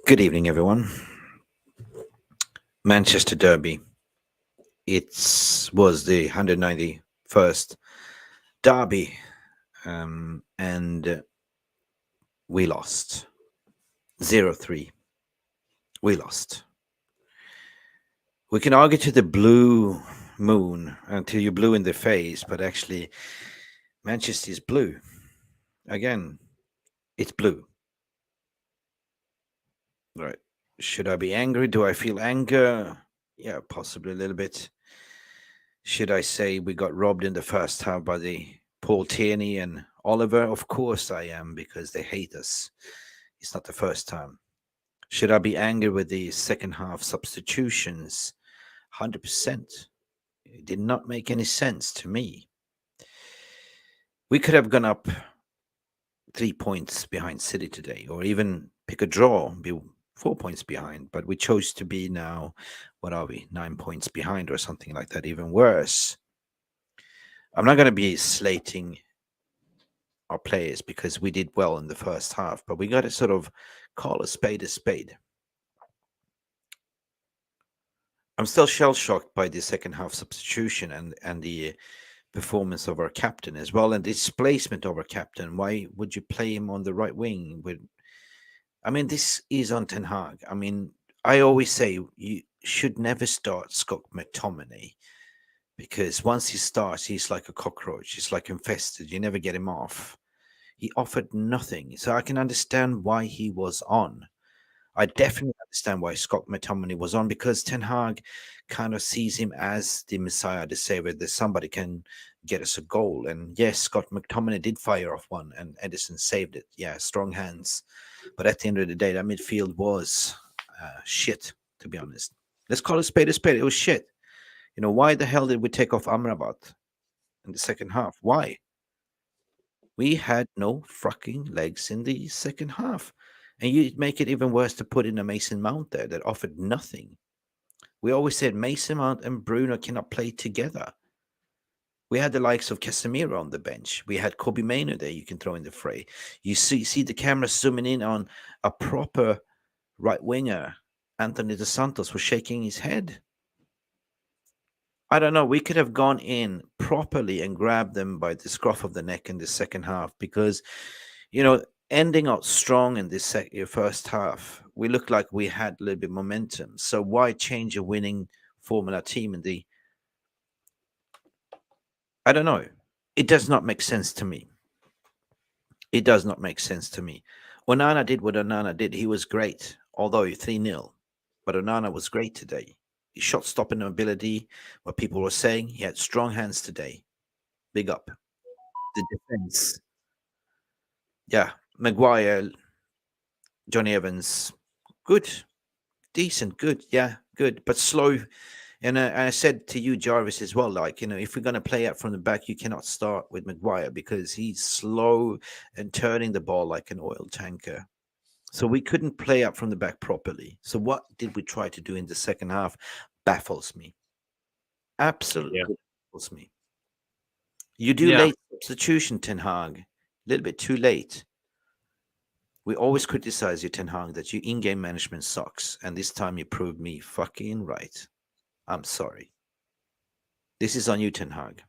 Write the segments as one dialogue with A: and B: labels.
A: Good evening, everyone. Manchester Derby. It was the 191st Derby, and we lost 0-3. We lost. We can argue to the blue moon until you're blue in the face, but actually, Manchester is blue. Again, it's blue. Right. Should I be angry? Do I feel anger? Yeah, possibly a little bit. Should I say we got robbed in the first half by the Paul Tierney and Oliver? Of course I am, because they hate us. It's not the first time. Should I be angry with the second half substitutions? 100%. It did not make any sense to me. We could have gone up 3 points behind City today, or even pick a draw, be 4 points behind, but we chose to be now, what are we, 9 points behind or something like that, even worse. I'm not going to be slating our players because we did well in the first half, but we got to sort of call a spade a spade. I'm still shell shocked by the second half substitution and the performance of our captain as well, and the displacement of our captain. Why would you play him on the right wing? This is on Ten Hag. I always say you should never start Scott McTominay, because once he starts, he's like a cockroach. He's like infested. You never get him off. He offered nothing. So I can understand why he was on. I definitely understand why Scott McTominay was on, because Ten Hag kind of sees him as the Messiah, the savior, that somebody can get us a goal. And yes, Scott McTominay did fire off one and Edison saved it. Yeah, strong hands. But at the end of the day, that midfield was shit, to be honest. Let's call it spade a spade. It was shit. Why the hell did we take off Amrabat in the second half? Why? We had no fucking legs in the second half. And you make it even worse to put in a Mason Mount there that offered nothing. We always said Mason Mount and Bruno cannot play together. We had the likes of Casemiro on the bench. We had Kobe Mainoo there you can throw in the fray. You see the camera zooming in on a proper right winger. Anthony Dos Santos was shaking his head. I don't know. We could have gone in properly and grabbed them by the scruff of the neck in the second half, because, ending out strong in this first half, we looked like we had a little bit of momentum. So why change a winning Formula team in the... I don't know. It does not make sense to me. It does not make sense to me. Onana did what Onana did. He was great, although 3-0. But Onana was great today. His shot stopping ability, what people were saying, he had strong hands today. Big up. The defense. Yeah, Maguire, Johnny Evans, good, decent, good, yeah, good, but slow. And I said to you, Jarvis, as well, if we're going to play out from the back, you cannot start with Maguire because he's slow and turning the ball like an oil tanker. So we couldn't play up from the back properly. So what did we try to do in the second half? Baffles me. Absolutely baffles me. You do late substitution, Ten Hag. A little bit too late. We always criticize you, Ten Hag, that your in-game management sucks. And this time you proved me fucking right. I'm sorry. This is on you, Ten Hag.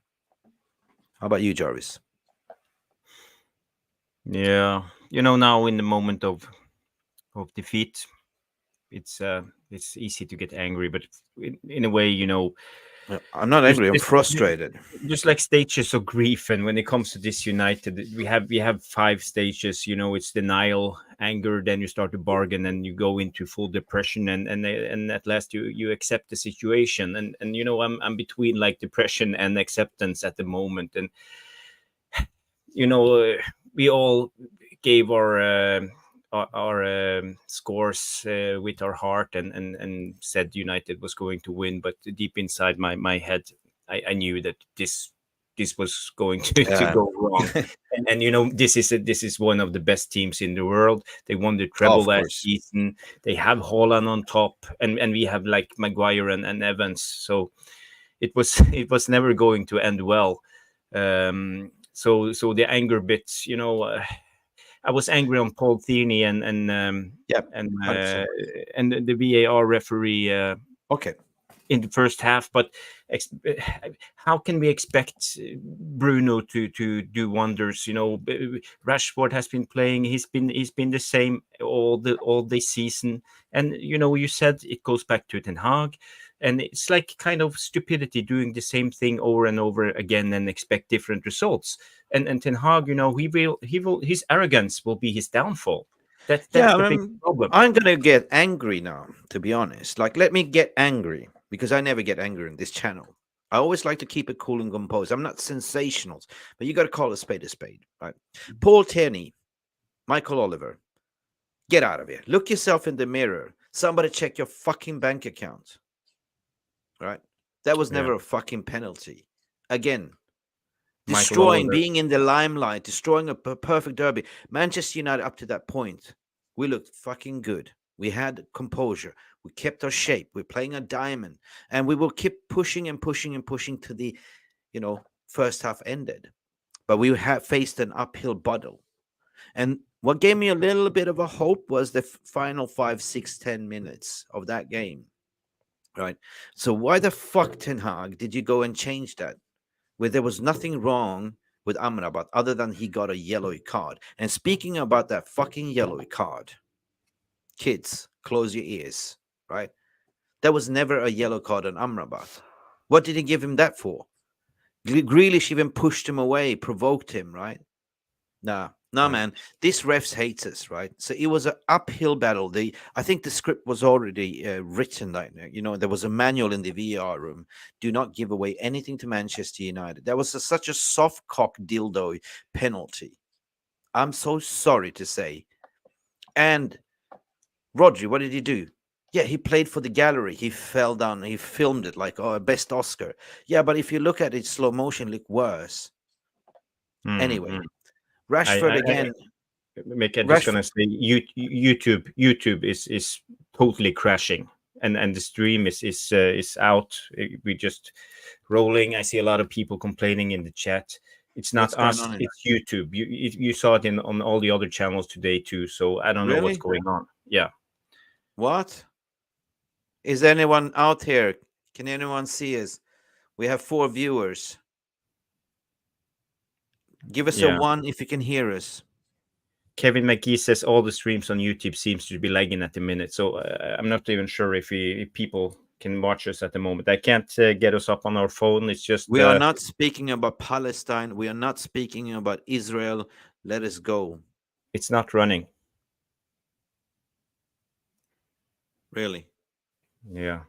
A: How about you, Jarvis?
B: Yeah, now in the moment of defeat, it's easy to get angry, but in a way,
A: I'm not angry. I'm frustrated.
B: Just like stages of grief, and when it comes to this United, we have 5 stages. It's denial, anger, then you start to bargain, and you go into full depression, and at last you accept the situation, and I'm between like depression and acceptance at the moment, and we all gave our scores with our heart and said United was going to win, but deep inside my head, I knew that this was going to go wrong. and this is one of the best teams in the world. They won the treble last season. They have Haaland on top, and we have like Maguire and Evans. So it was never going to end well. So the anger bits, I was angry on Paul Tierney
A: Yeah,
B: and
A: 100%.
B: and the VAR referee
A: Okay.
B: in the first half. But ex- how can we expect Bruno to do wonders? Rashford has been playing. He's been the same all this season. And you said it goes back to Ten Hag, and it's like kind of stupidity doing the same thing over and over again and expect different results. And Ten Hag, he will his arrogance will be his downfall. That's
A: Yeah,
B: the big problem.
A: I'm gonna get angry now, to be honest. Like, let me get angry because I never get angry in this channel. I always like to keep it cool and composed. I'm not sensational, but you got to call a spade, right? Paul Tierney, Michael Oliver, get out of here. Look yourself in the mirror. Somebody check your fucking bank account, right? That was
B: Yeah,
A: never a fucking penalty. Again,
B: Michael
A: destroying,
B: Oliver.
A: being in the limelight, destroying a perfect derby. Manchester United up to that point, we looked fucking good. We had composure. We kept our shape. We're playing a diamond, and we will keep pushing and pushing and pushing to the, first half ended. But we have faced an uphill battle, and what gave me a little bit of a hope was the final 5, 6, 10 minutes of that game. Right. So why the fuck, Ten Hag, did you go and change that? Where there was nothing wrong with Amrabat other than he got a yellow card. And speaking about that fucking yellow card, kids, close your ears, right? There was never a yellow card on Amrabat. What did he give him that for? Grealish even pushed him away, provoked him, right? Nah,
B: Yeah.
A: man. This refs hates us, right? So it was an uphill battle. I think the script was already written. Like, there was a manual in the VR room. Do not give away anything to Manchester United. That was such a soft cock dildo penalty. I'm so sorry to say. And Rodri, what did he do? Yeah, he played for the gallery. He fell down. He filmed it like, oh, best Oscar. Yeah, but if you look at it slow motion, look worse.
B: Mm,
A: Anyway,
B: mm.
A: Rashford again.
B: Mick, I'm just
A: Rashford.
B: gonna say, YouTube is totally crashing, and the stream is out. We just rolling. I see a lot of people complaining in the chat. It's not
A: What's going
B: us.
A: on in
B: It's YouTube. You saw it on all the other channels today too. So I don't know what's
A: Really?
B: going on. Yeah,
A: What? Is anyone out here? Can anyone see us? We have 4 viewers. Give us a
B: yeah.
A: 1 if you can hear us.
B: Kevin McGee says all the streams on YouTube seems to be lagging at the minute. So I'm not even sure if people can watch us at the moment. I can't get us up on our phone. It's just
A: We are not speaking about Palestine. We are not speaking about Israel. Let us go.
B: it's not running.
A: Really.
B: Yeah.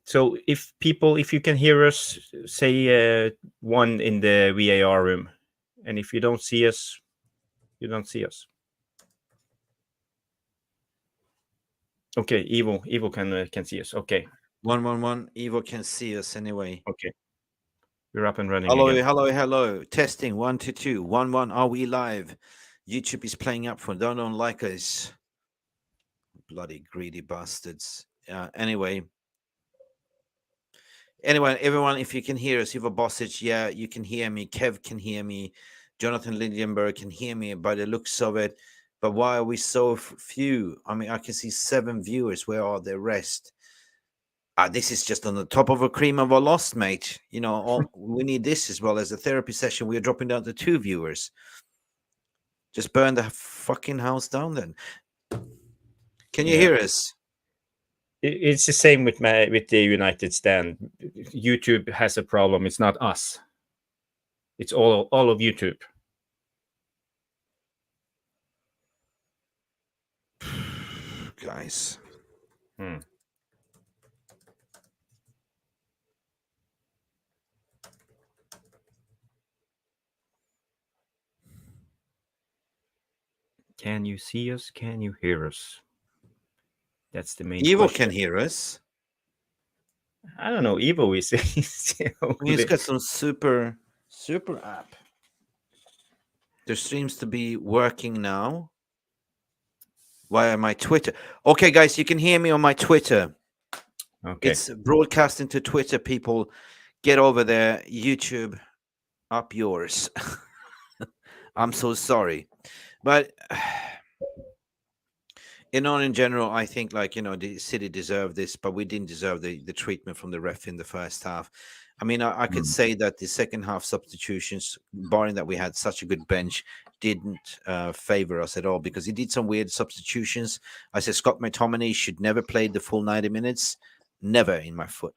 B: So if you can hear us, say 1 in the VAR room, and if you don't see us, you don't see us. Okay, Evo can see us. Okay,
A: 111. Evo can see us anyway.
B: okay, we're up and running
A: Hello,
B: again.
A: hello, hello. Testing 1 2 2. 1 1. Are we live? YouTube is playing up for don't like us. Bloody greedy bastards. Anyway, everyone, if you can hear us, Ivo Bosic, yeah, you can hear me. Kev can hear me. Jonathan Lindenberg can hear me by the looks of it. But why are we so few? I mean, I can see 7 viewers. Where are the rest? This is just on the top of a cream of a lost, mate. We need this as well as a therapy session. We are dropping down to 2 viewers. Just burn the fucking house down then. Can you
B: Yeah,
A: hear us?
B: it's the same with the United stand. YouTube has a problem. It's not us. It's all of YouTube.
A: Guys.
B: Hmm. Can you see us? Can you hear us? That's the main
A: Evo can
B: question.
A: hear us.
B: I don't know. Evo is, is
A: He's
B: only.
A: got some super app. There seems to be working now via my Twitter. Okay, guys, you can hear me on my Twitter.
B: Okay.
A: It's broadcasting to Twitter, people. Get over there, YouTube, up yours. I'm so sorry, but in general, I think like the city deserved this, but we didn't deserve the treatment from the ref in the first half. I mean, I could
B: Mm.
A: say that the second half substitutions, barring that we had such a good bench, didn't favor us at all because he did some weird substitutions. I said Scott McTominay should never play the full 90 minutes. Never in my foot,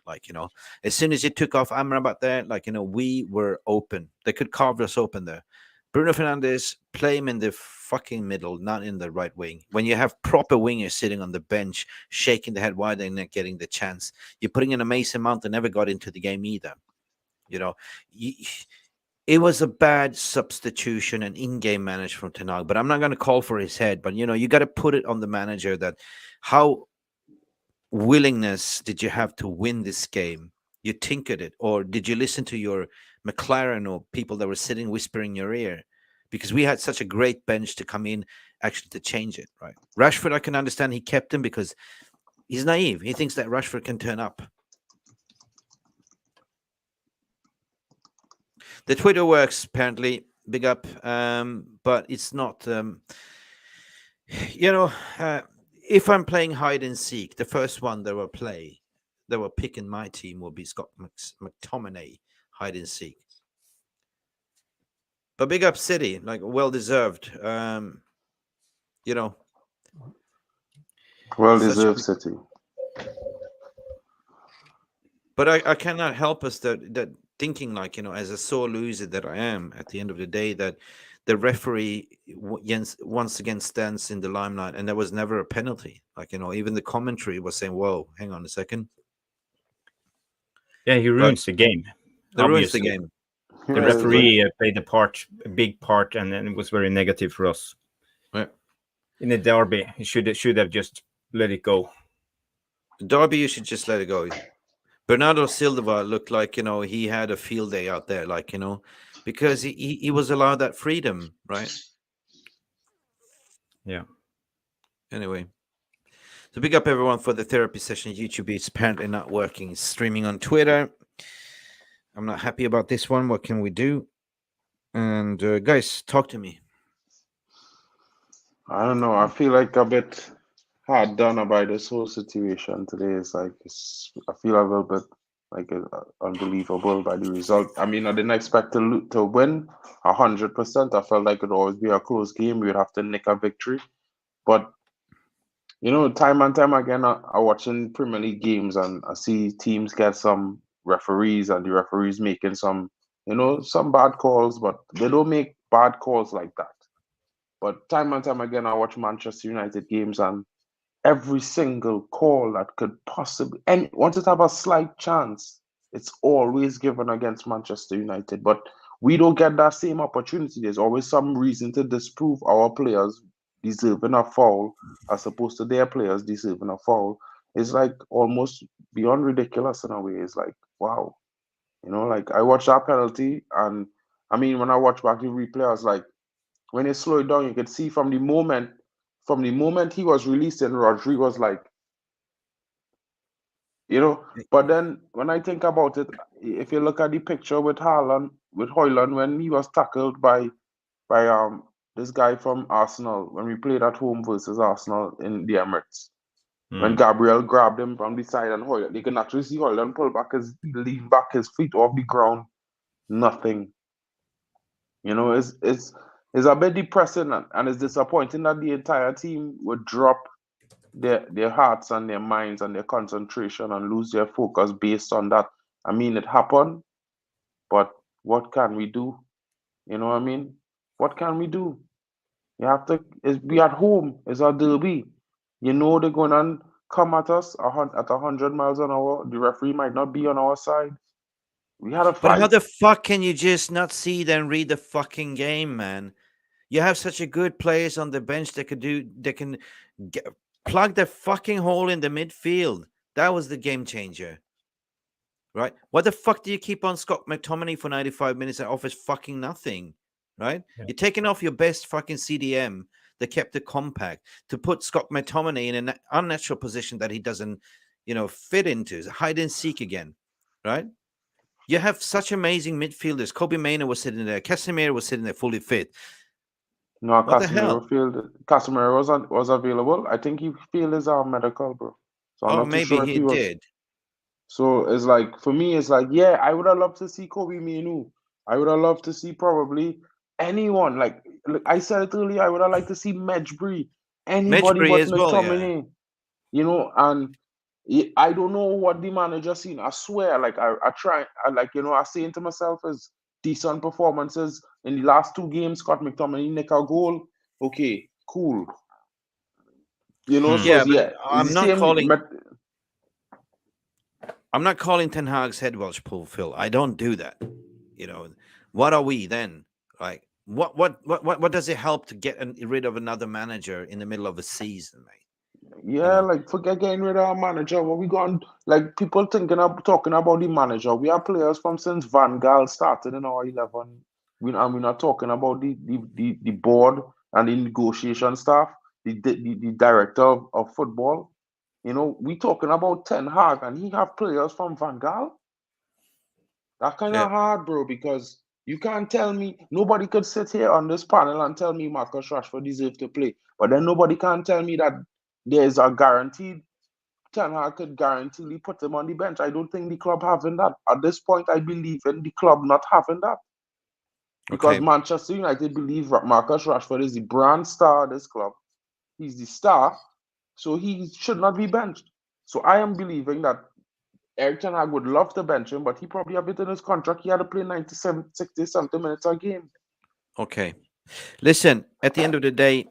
A: as soon as he took off Amrabat there, we were open. They could carve us open there. Bruno Fernandes, play him in the fucking middle, not in the right wing. When you have proper wingers sitting on the bench, shaking the head wide and not getting the chance, you're putting in a Mason Mount that never got into the game either. You know, Y- it was a bad substitution and in-game management from Tenag. But I'm not going to call for his head. But you got to put it on the manager that how willingness did you have to win this game? You tinkered it, or did you listen to your McLaren or people that were sitting whispering in your ear? Because we had such a great bench to come in actually to change it, right? Rashford, I can understand he kept him because he's naive. He thinks that Rashford can turn up. The Twitter works apparently. Big up, but it's not. You know, uh, if I'm playing hide and seek, the first one that will pick in my team will be Scott McTominay hide and seek. But big up City, like well deserved. You know,
C: Well
A: such.
C: deserved City.
A: But I cannot help us that thinking as a sore loser that I am at the end of the day that the referee once again stands in the limelight and there was never a penalty. Even the commentary was saying, "Whoa, hang on a second."
B: Yeah, he
A: But
B: ruins the game.
A: that ruins the
B: Obviously,
A: game.
B: the
C: Yeah,
A: That's
C: it's
A: good.
C: like,
B: referee played a big part, and it was very negative for us
A: Yeah.
B: in the derby. He should have just let it go.
A: Derby, you should just let it go. Bernardo Silva looked like he had a field day out there, because he was allowed that freedom, right?
B: Yeah.
A: Anyway, so big up everyone for the therapy session. YouTube is apparently not working. It's streaming on Twitter. I'm not happy about this one. What can we do? And guys, talk to me.
C: I don't know. I feel like a bit hard done by this whole situation today. I feel a little bit like unbelievable by the result. I mean, I didn't expect to win 100%. I felt like it'd always be a close game. We'd have to nick a victory, but time and time again, I watching Premier League games and I see teams get some referees and the referees making some bad calls, but they don't make bad calls like that. But time and time again, I watch Manchester United games and every single call that could possibly, and once it have a slight chance, it's always given against Manchester United. But we don't get that same opportunity. There's always some reason to disprove our players deserving a foul as opposed to their players deserving a foul. It's like almost beyond ridiculous in a way. It's like, wow. Like I watched that penalty and I mean when I watch back the replay, I was like, when they slow it down, you could see from the moment he was released and Rodri was like, but then when I think about it, if you look at the picture with Haaland, with Hoyland, when he was tackled by this guy from Arsenal, when we played at home versus Arsenal in the Emirates, when
B: Mm.
C: Gabriel grabbed him from the side and Hoyland, you can actually see Hoyland lean back his feet off the ground. Nothing. It's a bit depressing and it's disappointing that the entire team would drop their hearts and their minds and their concentration and lose their focus based on that. I mean, it happened, but what can we do? You know what I mean? What can we do? You have to be at home. It's a derby. They're going to come at us at 100 miles an hour. The referee might not be on our side. We had a
A: But how
C: fight.
A: the fuck can you just not see then read the fucking game, man? You have such a good players on the bench that can get, plug the fucking hole in the midfield. That was the game changer, right? What the fuck do you keep on Scott McTominay for 95 minutes and offers fucking nothing, right?
B: Yeah.
A: You're taking off your best fucking CDM that kept it compact to put Scott McTominay in an unnatural position that he doesn't, fit into. Hide and seek again, right? You have such amazing midfielders. Kobe Mainoo was sitting there. Casemiro was sitting there fully fit.
C: No,
A: What the hell?
C: Casemiro was available. I think he failed his medical, bro. So I'm
A: Oh,
C: not too
A: maybe
C: sure if
A: he
C: he was.
A: did.
C: So it's like for me, it's like yeah, I would have loved to see Kobe Minu. I would have loved to see probably anyone. Like I said it earlier, I would have liked to see Medjbri, anybody
A: Medjbri
C: but
A: as well, yeah.
C: McTominay. And I don't know what the manager seen. I swear, like I try, I saying to myself is decent performances in the last two games. Scott McTominay nick a goal. Okay, cool. So
B: Hmm.
A: Yeah,
C: it's,
A: but
C: yeah, it's the same.
A: I'm not calling Ten Hag's head Welsh pull, Phil. I don't do that. You know, what are we then? Like, what does it help to get rid of another manager in the middle of a season, mate? You
C: Yeah,
A: know,
C: like forget getting rid of our manager. What we gone like people thinking of talking about the manager. We have players from since Van Gaal started in our 11. We're not talking about the board and the negotiation staff, the director of football. We talking about Ten Hag and he have players from Van Gaal. That kind
A: yeah,
C: of hard, bro, because you can't tell me nobody could sit here on this panel and tell me Marcus Rashford deserves to play. But then nobody can tell me that there's a guaranteed Ten Hag could guaranteedly put him on the bench. I don't think the club having that. At this point, I believe in the club not having that. Because
A: okay,
C: Manchester United believe Marcus Rashford is the brand star of this club. He's the star, so he should not be benched. So I am believing that Eric Ten Hag would love to bench him, but he probably have it in his contract. He had to play 97, 60 something minutes a game.
A: okay. Listen, at the end of the day,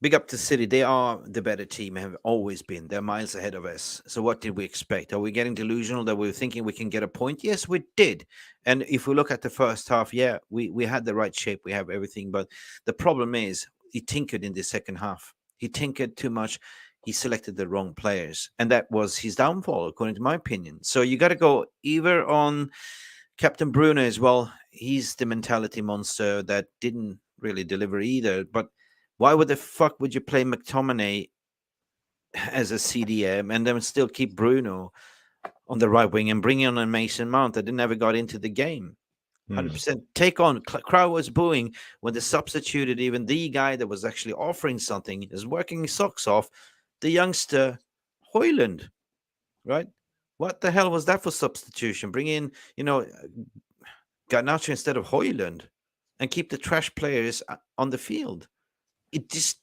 A: big up to City. They are the better team, have always been. They're miles ahead of us. So what did we expect? Are we getting delusional that we were thinking we can get a point? Yes, we did. And if we look at the first half, yeah, we had the right shape. We have everything. But the problem is he tinkered in the second half. He tinkered too much. He selected the wrong players. And that was his downfall, according to my opinion. So you got to go either on Captain Bruno as well. He's the mentality monster that didn't really deliver either. But why would the fuck would you play McTominay as a CDM and then still keep Bruno on the right wing and bring in a Mason Mount that never got into the game?
B: Hmm.
A: 100% take on. Crowd was booing when they substituted even the guy that was actually offering something, is working his socks off, the youngster Hoyland, right? What the hell was that for substitution? Bring in, Garnacho instead of Hoyland and keep the trash players on the field. It just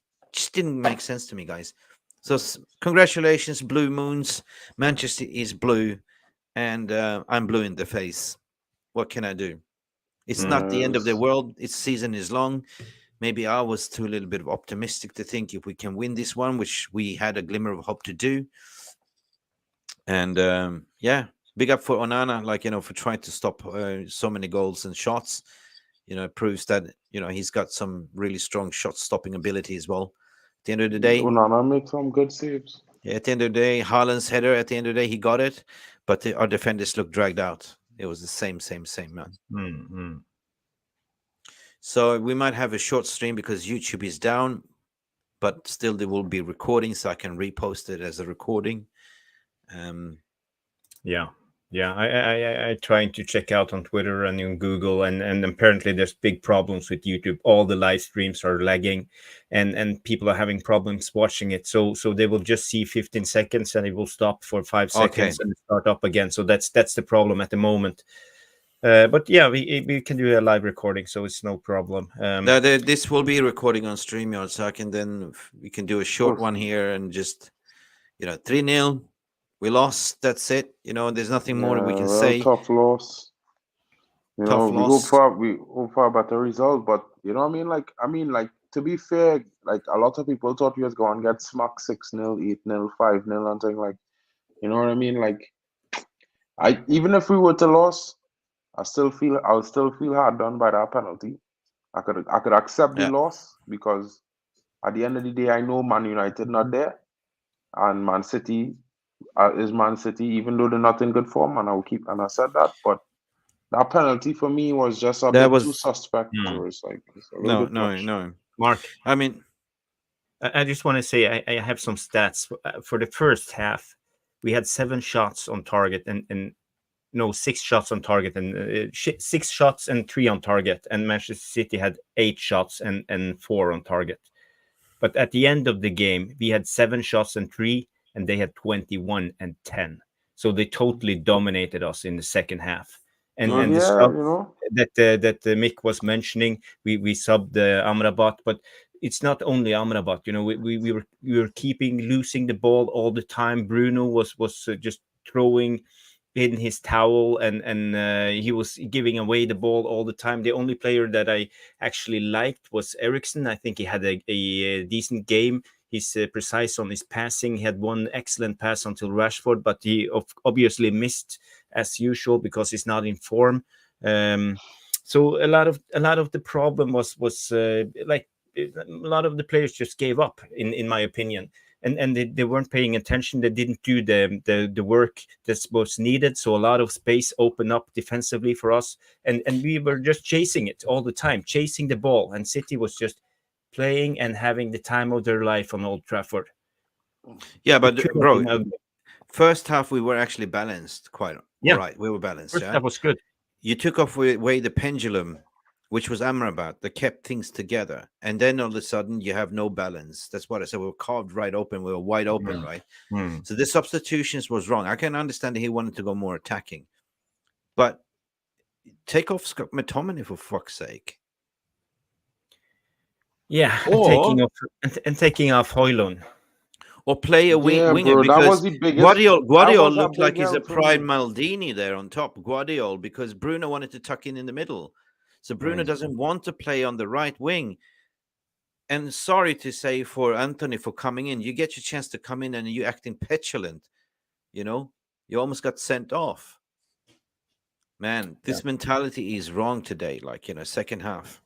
A: didn't make sense to me, guys. So congratulations, Blue Moons. Manchester is blue, and I'm blue in the face. What can I do? It's not the end of the
C: Yes.
A: world. Its season is long. Maybe I was too a little bit optimistic to think if we can win this one, which we had a glimmer of hope to do. And yeah, big up for Onana, for trying to stop so many goals and shots. It proves that he's got some really strong shot stopping ability as well. At the end of the day,
C: Onana make some good saves.
A: at the end of the day, Haaland's header. At the end of the day, he got it, but our defenders looked dragged out. It was the same, man.
B: Hmm.
A: So we might have a short stream because YouTube is down, but still there will be recording, so I can repost it as a recording.
B: Yeah. Yeah, I trying to check out on Twitter and on Google, and apparently there's big problems with YouTube. All the live streams are lagging, and people are having problems watching it. So they will just see 15 seconds and it will stop for 5 seconds
A: Okay.
B: and start up again. So that's the problem at the moment. But yeah, we can do a live recording, so it's no problem.
A: Now, this will be recording on StreamYard, so we can do a short one
C: Perfect.
A: here and just 3-0. We lost. That's it. There's nothing more we
C: Yeah,
A: can
C: well,
A: say.
C: tough loss.
A: Tough loss.
C: We hope for a better result, but you know what I mean? Like to be fair, like a lot of people thought we was going to get smacked 6-0, 8-0, 5-0, and things like you know what I mean? Like I even if we were to lose, I would still feel hard done by that penalty. I could accept the
A: Yeah.
C: loss because at the end of the day I know Man United not there and Man City is Man City, even though they're not in good form, and I said that, but that penalty for me was just a
A: That
C: bit too
A: was
C: suspect,
B: Hmm.
C: bro. It's a little
A: no,
C: bit
A: no,
C: much.
A: no.
B: Mark,
A: I mean,
B: I just want to say I have some stats for the first half. We had 7 shots on target, and no 6 shots on target and 6 shots and 3 on target, and Manchester City had 8 shots and 4 on target. But at the end of the game, we had 7 shots and 3, and they had 21 and 10. So they totally dominated us in the second half. And the
C: Yeah,
B: sub
C: you know.
B: that Mick was mentioning, we subbed Amrabat, but it's not only Amrabat. You know, we were keeping losing the ball all the time. Bruno was just throwing in his towel, and he was giving away the ball all the time. The only player that I actually liked was Ericsson. I think he had a decent game. He's precise on his passing. He had one excellent pass until Rashford, but he obviously missed as usual because he's not in form. So a lot of the problem was like a lot of the players just gave up, in my opinion, and they weren't paying attention. They didn't do the work that was needed. So a lot of space opened up defensively for us, and we were just chasing it all the time, chasing the ball, and City was just playing and having the time of their life on Old Trafford.
A: Yeah,
B: It
A: but
B: could have
A: bro,
B: been ugly.
A: first half we were actually balanced quite
B: Yeah.
A: all right. We were balanced.
B: First
A: Yeah,
B: half was good.
A: you took off away the pendulum, which was Amrabat, that kept things together, and then all of a sudden you have no balance. That's what I said. We were carved right open. We were wide open, right? So the substitutions was wrong. I can understand that he wanted to go more attacking, but take off Scott McTominay for fuck's sake.
B: Yeah,
A: Or
B: and taking off Højlund.
A: or play a
C: Yeah,
A: winger,
C: bro, that was
A: because
C: the biggest. That
A: Guardiola
C: was a
A: looked like
C: big
A: he's a
C: help for
A: prime
C: me.
A: Maldini there on top. Guardiola, because Bruno wanted to tuck in the middle. So Bruno doesn't want to play on the right wing. And sorry to say for Anthony for coming in, you get your chance to come in and you acting petulant. You know, you almost got sent off. Man, this mentality is wrong today. Like, second half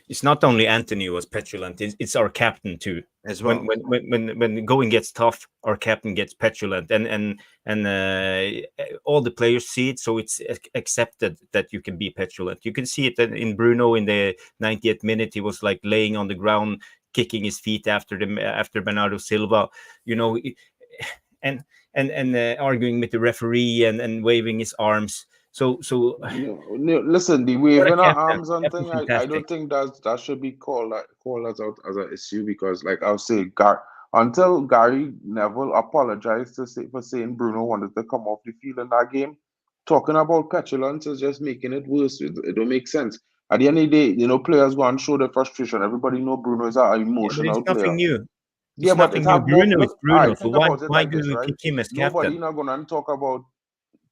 B: It's not only Anthony who was petulant; it's our captain too.
A: as well.
B: When the going gets tough, our captain gets petulant, and all the players see it, so it's accepted that you can be petulant. You can see it in Bruno in the 90th minute. He was like laying on the ground, kicking his feet after Bernardo Silva, you know, and arguing with the referee and waving his arms. So
C: No, listen, the
B: what a
C: waving our
B: captain!
C: arms and
B: Captain
C: thing, I
B: fantastic.
C: don't think that should be called as out as an issue, because, like I'll say, until Gary Neville apologized for saying Bruno wanted to come off the field in that game, talking about petulance is just making it worse. It don't make sense. At the end of the day, players go and show their frustration. Everybody know Bruno is an
B: Yeah, but it's
C: emotional player.
B: nothing new.
C: Yeah,
B: It's
C: but it
B: nothing new.
C: have more.
B: Bruno is
C: Look, I
B: Bruno. So
C: think
B: why
C: about it
B: why
C: like
B: do
C: this,
B: we
C: right?
B: pick him as
C: Nobody
B: captain?
C: not gonna talk about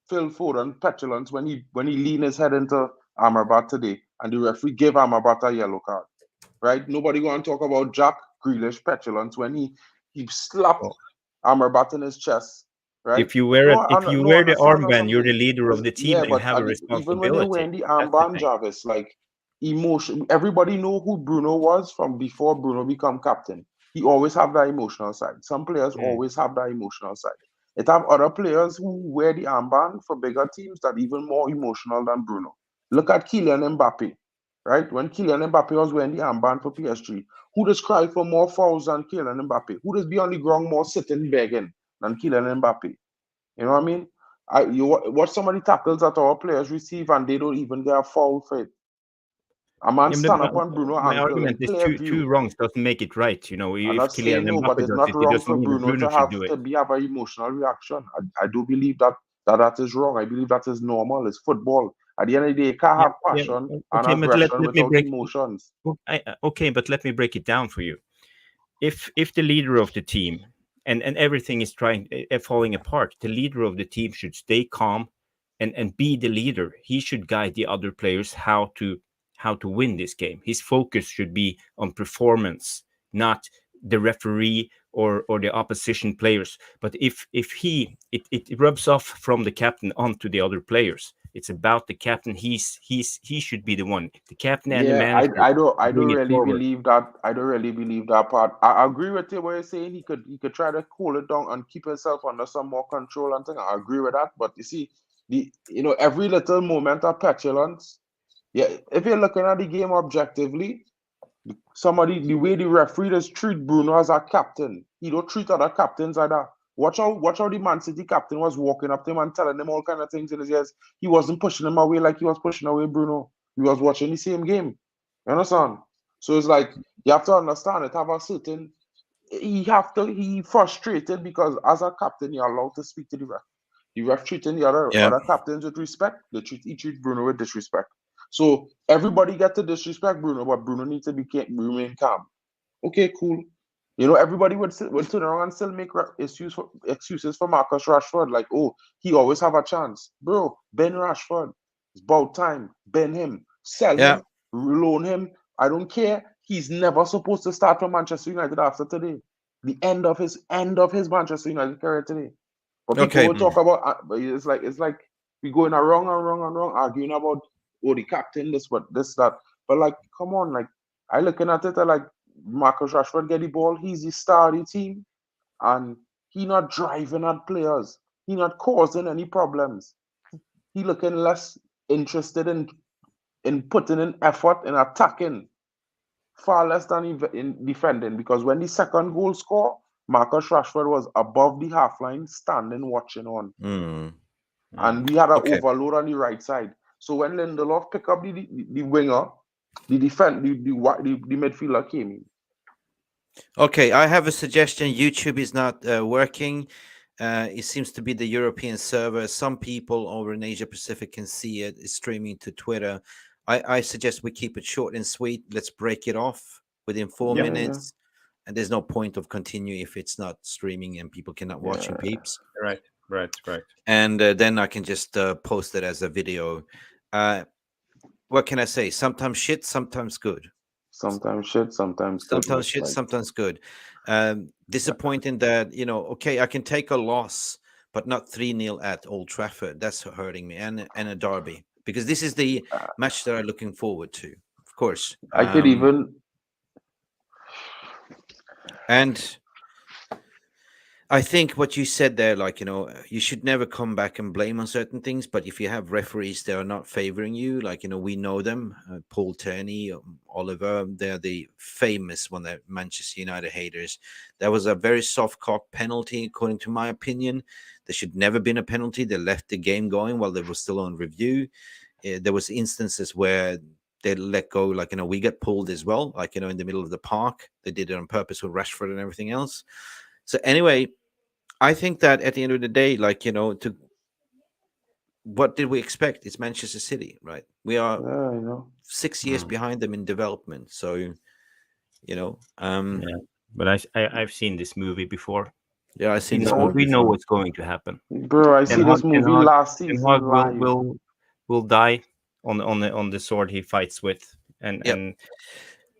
C: Phil Foden petulance when he leaned his head into Amrabat today, and the referee gave Amrabat a yellow card, right? Nobody going to talk about Jack Grealish petulance when he slapped
B: Well,
C: Amrabat in his chest, right?
B: if you
C: No,
B: wear the
C: understand
B: armband, you're the
C: something.
B: leader of the team,
C: Yeah,
B: and you
C: but
B: have a
C: even when you're
B: responsibility.
C: wearing the
B: That's the
C: armband,
B: thing.
C: Jarvis, like emotion, everybody know who Bruno was from before Bruno become captain. He always have that emotional side. Some players always have that emotional side. It have other players who wear the armband for bigger teams that even more emotional than Bruno. Look at Kylian Mbappe, right? When Kylian Mbappe was wearing the armband for PSG, who does cry for more fouls than Kylian Mbappe? Who does be on the ground more sitting begging than Kylian Mbappe? You know what I mean? You watch some of the tackles that our players receive and they don't even get a foul for it. A man
B: Yeah,
C: stand up on Bruno
B: my
C: ankle
B: argument
C: in
B: is
C: clear
B: two
C: view.
B: wrongs doesn't make it right. You know,
C: I'm
B: if
C: not
B: Kylian
C: saying no, but
B: Mbappe
C: it's
B: does
C: not
B: it, it
C: wrong
B: doesn't
C: for
B: mean that
C: Bruno
B: Bruno
C: to
B: should
C: have
B: do it.
C: to have an emotional reaction. I do believe that is wrong. I believe that is normal. It's football. At the end of the day, you can't
B: Yeah,
C: have
B: yeah.
C: passion and
B: Okay, but
C: aggression
B: let me
C: without
B: break.
C: emotions.
B: Okay, but let me break it down for you. If the leader of the team and everything is falling apart, the leader of the team should stay calm and be the leader. He should guide the other players how to win this game. His focus should be on performance, not the referee or the opposition players. But if it rubs off from the captain onto the other players. It's about the captain. He should be the one, the captain and the
C: Yeah,
B: manager,
C: I don't
B: bring it
C: really
B: forward.
C: believe that. I don't really believe that part. I agree with you what you're saying. He could try to cool it down and keep himself under some more control and thing. I agree with that. But you see, every little moment of petulance. Yeah, if you're looking at the game objectively, the way the referee does treat Bruno as a captain, he don't treat other captains like that. Watch how the Man City captain was walking up to him and telling him all kind of things in his ears. He wasn't pushing him away like he was pushing away Bruno. He was watching the same game. You understand? So it's like you have to understand it. Have a certain he frustrated because as a captain you're allowed to speak to the ref. The ref treating the
A: Yeah.
C: other captains with respect. He treat Bruno with disrespect. So everybody get to disrespect Bruno, but Bruno needs to remain calm. Okay, cool. Everybody would turn around and still make excuses for Marcus Rashford. Like, oh, he always have a chance. Bro, Ben Rashford. It's about time. Ben him. Sell
A: Yeah.
C: him. Loan him. I don't care. He's never supposed to start for Manchester United after today. The end of his Manchester United career today. But people
A: Okay.
C: will talk about, but it's like we going wrong, arguing about the captain, this that. But like, come on, like I looking at it like Marcus Rashford get the ball, he's the star of the team, and he not driving at players, he not causing any problems. He looking less interested in putting in effort in attacking, far less than in defending. Because when the second goal score, Marcus Rashford was above the half line, standing watching on.
A: Mm.
C: And we had an
A: Okay.
C: overload on the right side. So when Lindelof picked up the winger, the midfielder came in.
A: Okay, I have a suggestion. YouTube is not working. It seems to be the European server. Some people over in Asia Pacific can see it. It's streaming to Twitter. I suggest we keep it short and sweet. Let's break it off within four
B: Yeah,
C: Yeah,
A: minutes. And there's no point of continuing if it's not streaming and people cannot watching
C: yeah.
A: peeps.
B: right, right, right.
A: And then I can just post it as a video. Uh, what can I say? Sometimes shit, sometimes good.
C: Sometimes shit, sometimes good.
A: Sometimes shit,
C: Like
A: sometimes good. Disappointing that, okay, I can take a loss, but not 3-0 at Old Trafford. That's hurting me, and a derby, because this is the match that I'm looking forward to, of course.
C: I could even
A: And I think what you said there, like, you should never come back and blame on certain things. But if you have referees that are not favoring you, like, we know them, Paul Turney, Oliver, they're the famous one, that Manchester United haters. That was a very soft cock penalty, according to my opinion. There should never been a penalty. They left the game going while they were still on review. There was instances where they let go, like, we got pulled as well, like, in the middle of the park. They did it on purpose with Rashford and everything else. So anyway, I think that at the end of the day, like, to what did we expect? It's Manchester City, right? We are
C: yeah,
A: 6 years behind them in development. So,
B: Yeah, but I've seen this movie before.
A: yeah, I seen this movie
B: We know
A: before.
B: what's going to happen.
C: bro. I see this movie last
B: Ten
C: season
B: Hag
C: live.
B: will die on the sword he fights with, and
A: Yep.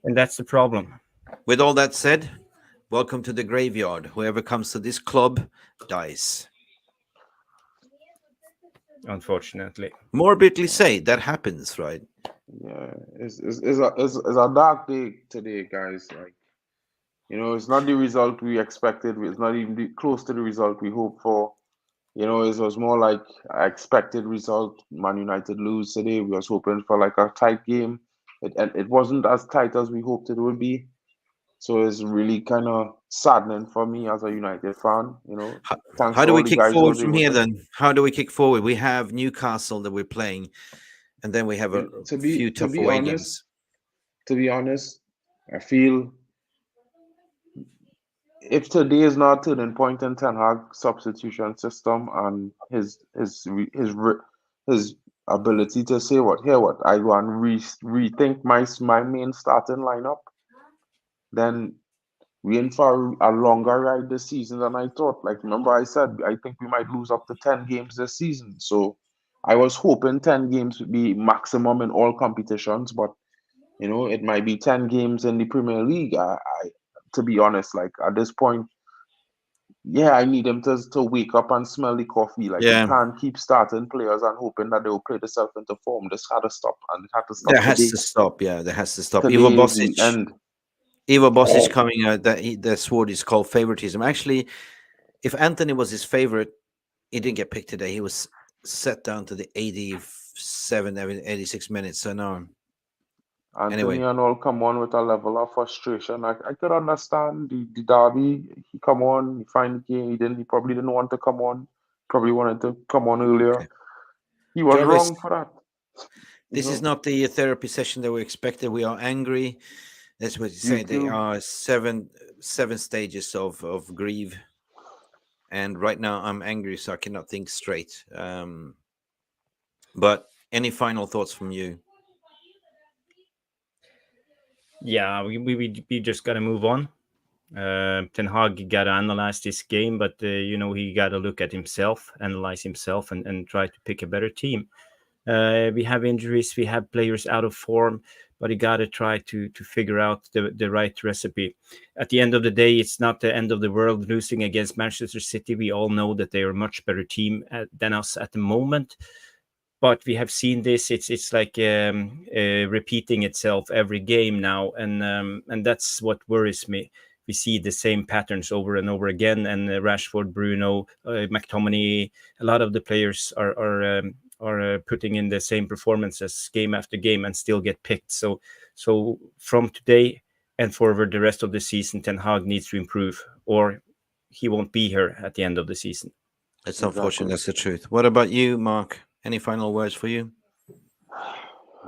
B: and that's the problem.
A: With all that said, welcome to the graveyard. Whoever comes to this club dies.
B: Unfortunately,
A: Morbidly say that happens, right?
C: Yeah, it's a dark day today, guys. Like it's not the result we expected. It's not even close to the result we hoped for. It was more like I expected result. Man United lose today. We was hoping for like a tight game. And it wasn't as tight as we hoped it would be. So it's really kind of saddening for me as a United fan.
A: How,
C: Thanks
A: how
C: to
A: do we
C: all the
A: kick
C: guys who
A: forward
C: was
A: from
C: able
A: here
C: to.
A: then? How do we kick forward? We have Newcastle that we're playing, and then we have a
C: To
A: few
C: be to
A: tough
C: be
A: away
C: honest,
A: games.
C: to be honest, I feel if today is not a turning point in Ten Hag substitution system and his ability to say what I want rethink my main starting lineup, then we in for a longer ride this season than I thought. Like remember I said I think we might lose up to 10 games this season. So I was hoping 10 games would be maximum in all competitions, but it might be 10 games in the Premier League. I to be honest, like at this point, yeah, I need them to wake up and smell the coffee. Like we
A: Yeah,
C: can't keep starting players and hoping that they will play themselves into form. This had to stop, and it had to
A: that
C: stop
A: has
C: today.
A: to stop. Yeah, that has to stop. Ivo
C: Today is the
A: Bosic.
C: end.
A: Ivo Bosic coming out that that's what is called favoritism. Actually, if Anthony was his favorite, he didn't get picked today. He was set down to the 87, 86 minutes. So no,
C: Anthony
A: Anyway,
C: and all come on with a level of frustration. I could understand the derby. He come on, he find the game. He probably didn't want to come on. Probably wanted to come on earlier.
A: okay.
C: He was
A: Jarvis,
C: wrong for that. You
A: this is
C: know,
A: not the therapy session that we expected. We are angry. That's what you
C: you
A: say. There
C: too.
A: are seven stages of grief, and right now I'm angry, so I cannot think straight. But any final thoughts from you?
B: Yeah, we just got to move on. Ten Hag got to analyze this game, but he got to look at himself, analyze himself, and try to pick a better team. We have injuries, we have players out of form, but you got to try to figure out the right recipe. At the end of the day, it's not the end of the world losing against Manchester City. We all know that they are a much better team than us at the moment. But we have seen this. It's like repeating itself every game now, and that's what worries me. We see the same patterns over and over again. And Rashford, Bruno, McTominay, a lot of the players are putting in the same performances game after game and still get picked. So from today and forward, the rest of the season, Ten Hag needs to improve, or he won't be here at the end of the season.
A: It's unfortunate.
C: Exactly.
A: That's the truth. What about you, Mark? Any final words for you?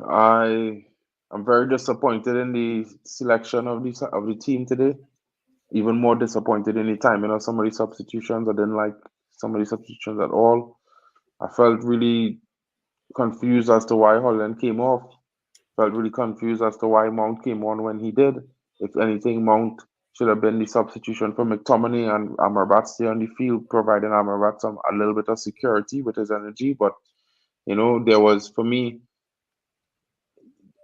C: I am very disappointed in the selection of the team today. Even more disappointed in the timing of some of the substitutions. I didn't like some of the substitutions at all. I felt really confused as to why Holland came off. Felt really confused as to why Mount came on when he did. If anything, Mount should have been the substitution for McTominay and Amrabat stay on the field, providing Amrabat a little bit of security with his energy. But there was, for me,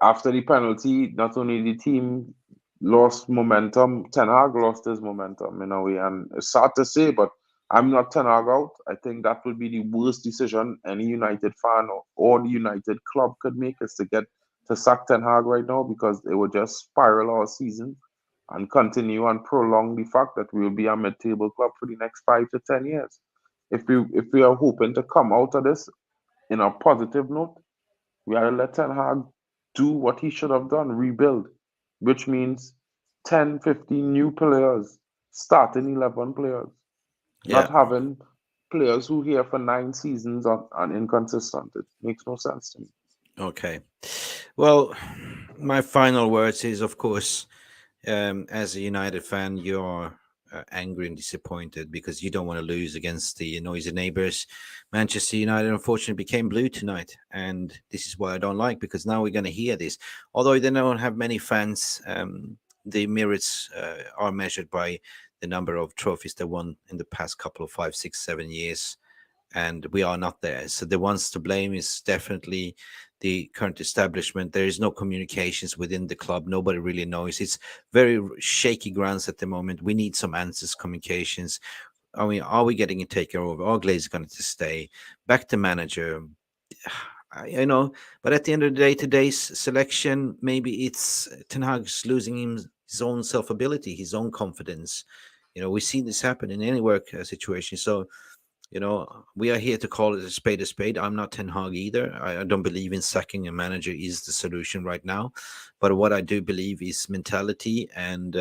C: after the penalty, not only the team lost momentum, Ten Hag lost his momentum in a way. And it's sad to say, but I'm not Ten Hag out. I think that would be the worst decision any United fan or the United club could make, is to sack Ten Hag right now, because it would just spiral our season and continue and prolong the fact that we will be a mid-table club for the next 5 to 10 years. If we are hoping to come out of this in a positive note, we had to let Ten Hag do what he should have done, rebuild, which means 10, 15 new players, starting 11 players, not
A: Yeah.
C: having players who here for 9 seasons and inconsistent. It makes no sense to me.
A: Okay. Well, my final words is, of course, as a United fan, you're angry and disappointed because you don't want to lose against the noisy neighbors. Manchester United, unfortunately, became blue tonight, and this is what I don't like, because now we're going to hear this. Although they don't have many fans, the merits are measured by the number of trophies they won in the past couple of 5, 6, 7 years, and we are not there. So the ones to blame is definitely the current establishment. There is no communications within the club. Nobody really knows. It's very shaky grounds at the moment. We need some answers, communications. I mean, are we getting a takeover? Are Glaze going to stay? Back to manager. But at the end of the day, today's selection, maybe it's Ten Hag's losing his own self-ability, his own confidence. We see this happen in any work situation. So we are here to call it a spade a spade. I'm not Ten Hag either. I don't believe in sacking a manager is the solution right now. But what I do believe is mentality and,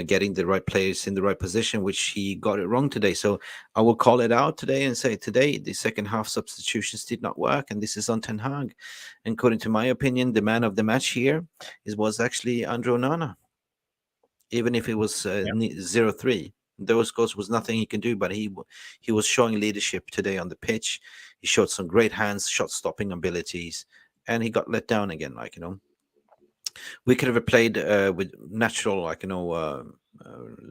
A: getting the right players in the right position, which he got it wrong today. So I will call it out today and say today the second half substitutions did not work. And this is on Ten Hag. And according to my opinion, the man of the match here was actually Andre Onana, even if it was 0-3. Those goals was nothing he can do, but he was showing leadership today on the pitch. He showed some great hands, shot stopping abilities, and he got let down again. We could have played with natural,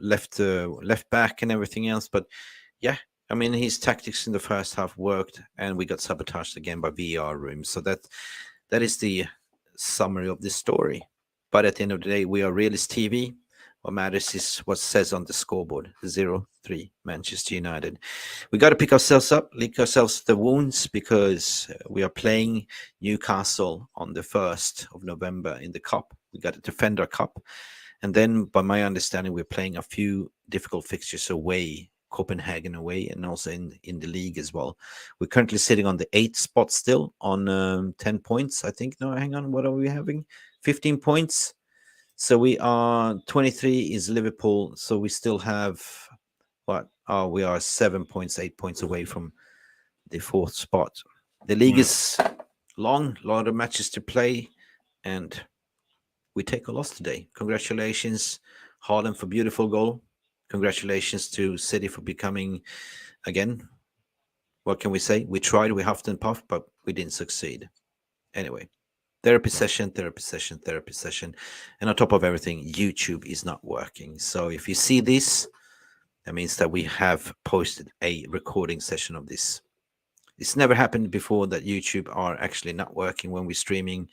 A: left back and everything else. But yeah, I mean, his tactics in the first half worked, and we got sabotaged again by VAR rooms. So that is the summary of this story. But at the end of the day, we are Realist TV. What matters is what says on the scoreboard: 0-3 Manchester United. We got to pick ourselves up, lick ourselves the wounds, because we are playing Newcastle on the 1st of November in the Cup. We got to defend our Cup. And then, by my understanding, we're playing a few difficult fixtures away Copenhagen away, and also in the league as well. We're currently sitting on the 8th spot still on 10 points, I think. No, hang on. What are we having? 15 points. So we are 23 is Liverpool. So we still have what? Oh, we are 7 points, 8 points away from the 4th spot. The league is long, a lot of matches to play, and we take a loss today. Congratulations, Haaland, for beautiful goal. Congratulations to City for becoming, again, what can we say? We tried, we huffed and puffed, but we didn't succeed. Anyway, therapy session, therapy session, therapy session. And on top of everything, YouTube is not working. So if you see this, that means that we have posted a recording session of this. It's never happened before that YouTube are actually not working when we're streaming.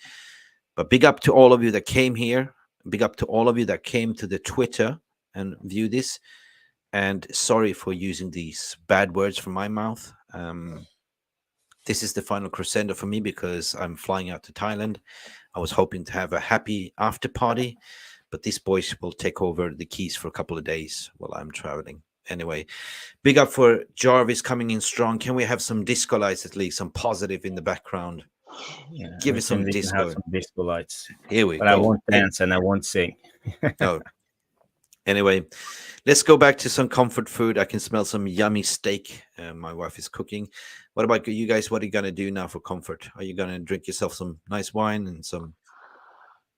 A: But big up to all of you that came here. Big up to all of you that came to the Twitter and view this. And sorry for using these bad words from my mouth. This is the final crescendo for me because I'm flying out to Thailand. I was hoping to have a happy after party, but these boys will take over the keys for a couple of days while I'm traveling. Anyway, big up for Jarvis coming in strong. Can we have some disco lights at least, some positive in the background?
B: Yeah,
A: Give us some
B: we can have
A: disco.
B: some disco lights.
A: Here we
B: But
A: go.
B: I won't dance and I won't sing.
A: No. Anyway, let's go back to some comfort food. I can smell some yummy steak. My wife is cooking. What about you guys? What are you going to do now for comfort? Are you going to drink yourself some nice wine and some?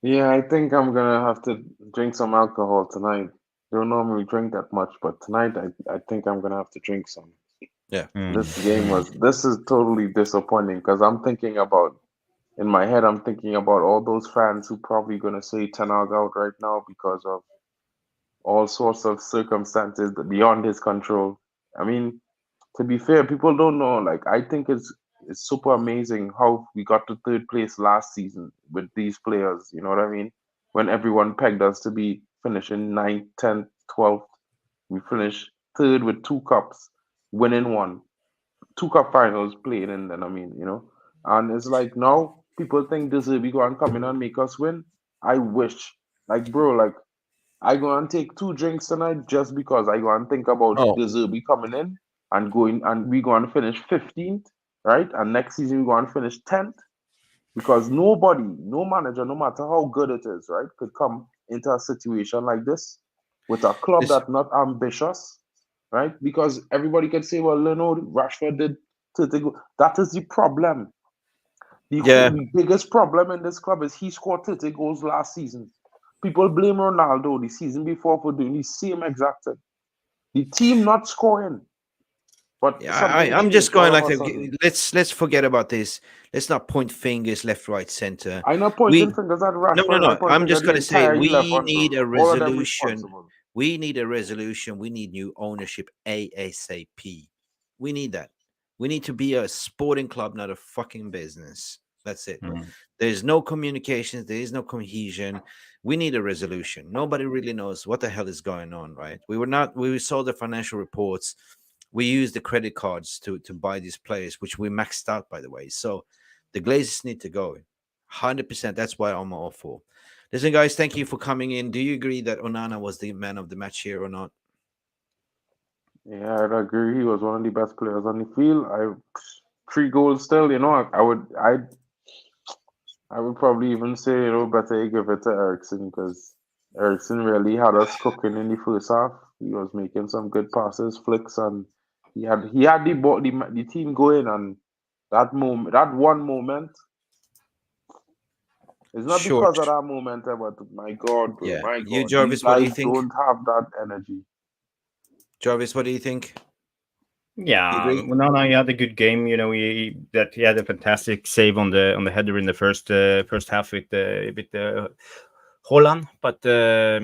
C: Yeah, I think I'm gonna have to drink some alcohol tonight. Don't normally drink that much, but tonight I think I'm gonna have to drink some.
A: Yeah.
C: This is totally disappointing because I'm thinking about in my head I'm thinking about all those fans who probably gonna say Tanag out right now because of all sorts of circumstances beyond his control. I mean, to be fair, people don't know. Like, I think it's super amazing how we got to third place last season with these players. You know what I mean? When everyone pegged us to be finishing ninth, 10th, 12th, we finished third with two cups, winning one, two cup finals playing in. Then I mean, and it's like now people think this will be going to come in and make us win. I wish, like, bro, like I go and take two drinks tonight just because I go and think about
A: Oh,
C: the Zerbi coming in and going and we go and finish 15th, right? And next season we go and finish 10th because nobody, no manager, no matter how good it is, right, could come into a situation like this with a club
A: this.
C: that's not ambitious, right? Because everybody can say, well, Rashford did 30 goals. That is the problem.
A: Yeah.
C: The biggest problem in this club is he scored 30 goals last season. People blame Ronaldo the season before for doing the same exact thing. The team not scoring, but
A: Yeah,
C: something
A: I'm just
C: changed
A: going
C: all of
A: like
C: a sudden.
A: let's forget about this. Let's not point fingers left, right, center.
C: I'm not pointing
A: We
C: fingers at
A: no,
C: Rashford. I
A: no.
C: point
A: I'm
C: finger
A: just
C: at the
A: going to say
C: entire
A: we
C: 11,
A: need
C: bro.
A: a
C: All of them
A: resolution.
C: responsible.
A: We need a resolution. We need new ownership ASAP. We need that. We need to be a sporting club, not a fucking business. That's it. There's no communication. There is no cohesion. We need a resolution. Nobody really knows what the hell is going on, right? We saw the financial reports. We used the credit cards to buy these players, which we maxed out, by the way. So the Glazers need to go 100%. That's why I'm all for. Listen, guys, thank you for coming in. Do you agree that Onana was the man of the match here or not?
C: Yeah, I'd agree. He was one of the best players on the field. Three goals still. I would probably even say, better you give it to Ericsson because Ericsson really had us cooking in the first half. He was making some good passes, flicks, and he had the ball, the team going. And that one moment, it's not because
A: Short.
C: of that moment, but my God, bro,
A: Yeah.
C: my
A: You,
C: God, these
A: Jarvis, what do you
C: guys
A: think?
C: don't have that energy.
A: Jarvis, what do you think? You
B: Yeah,
A: agree?
B: no, he had a good game. He had a fantastic save on the header in the first half with Holland. But I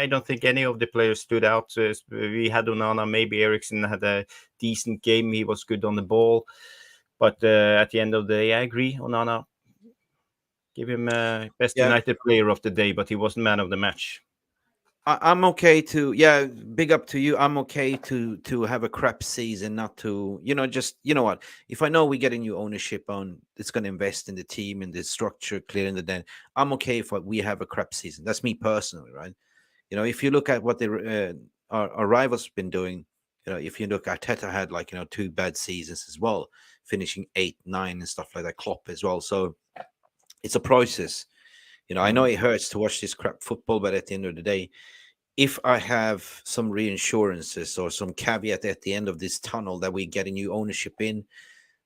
B: don't think any of the players stood out. We had Onana, maybe Ericsson had a decent game. He was good on the ball. But at the end of the day, I agree. Onana, give him best
A: Yeah.
B: United player of the day, but he wasn't man of the match.
A: I'm okay to, yeah, big up to you. I'm okay to have a crap season, not to, just, what, if I know we get a new ownership on, it's going to invest in the team and the structure, clearing the den, I'm okay if we have a crap season. That's me personally, right? If you look at what our rivals have been doing. If you look, Arteta had like 2 bad seasons as well, finishing 8, 9, and stuff like that. Klopp as well. So it's a process. I know it hurts to watch this crap football, but at the end of the day, if I have some reinsurances or some caveat at the end of this tunnel that we get a new ownership in,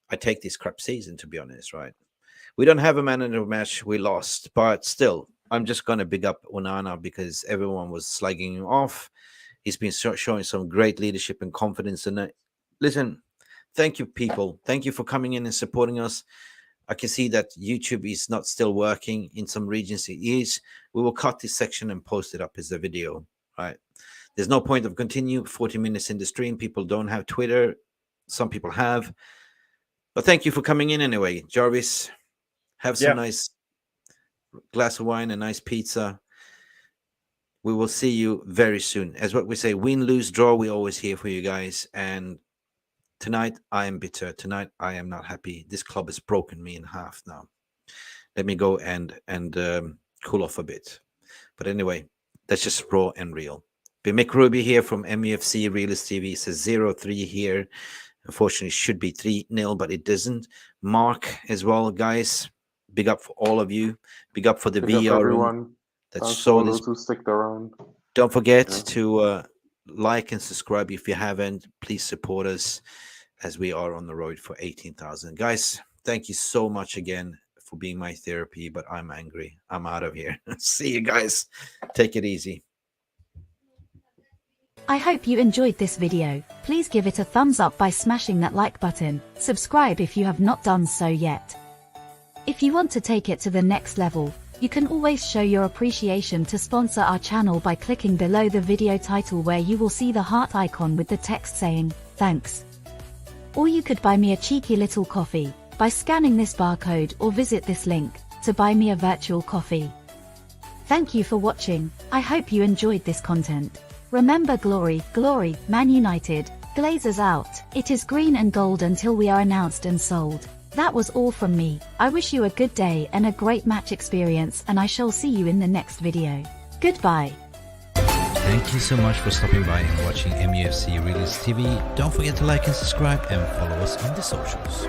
A: I take this crap season, to be honest, right? We don't have a man in the match. We lost, but still, I'm just going to big up Onana because everyone was slugging him off. He's been showing some great leadership and confidence. And listen, thank you, people. Thank you for coming in and supporting us. I can see that YouTube is not still working in some regions. It is. We will cut this section and post it up as a video, right? There's no point of continue 40 minutes in the stream. People don't have Twitter. Some people have. But thank you for coming in anyway. Jarvis, have some nice glass of wine, a nice pizza. We will see you very soon. As what we say, win, lose, draw, we always here for you guys. And tonight, I am bitter. Tonight, I am not happy. This club has broken me in half now. Let me go and cool off a bit. But anyway, that's just raw and real. Be Mick Ruby here from Mufc Realist TV. It says 0-3 here. Unfortunately, it should be 3-0, but it doesn't. Mark as well, guys. Big up for all of you. Big up for the VR room. That's so
C: those who stick around.
A: Don't forget to like and subscribe if you haven't. Please support us as we are on the road for 18,000. Guys, thank you so much again for being my therapy, but I'm angry. I'm out of here. See you guys. Take it easy.
D: I hope you enjoyed this video. Please give it a thumbs up by smashing that like button. Subscribe if you have not done so yet. If you want to take it to the next level, you can always show your appreciation to sponsor our channel by clicking below the video title where you will see the heart icon with the text saying, thanks. Or you could buy me a cheeky little coffee by scanning this barcode or visit this link to buy me a virtual coffee. Thank you for watching. I hope you enjoyed this content. Remember glory, glory, Man United, Glazers out. It is green and gold until we are announced and sold. That was all from me. I wish you a good day and a great match experience, and I shall see you in the next video. Goodbye.
A: Thank you so much for stopping by and watching Mufc Realist TV. Don't forget to like and subscribe and follow us on the socials.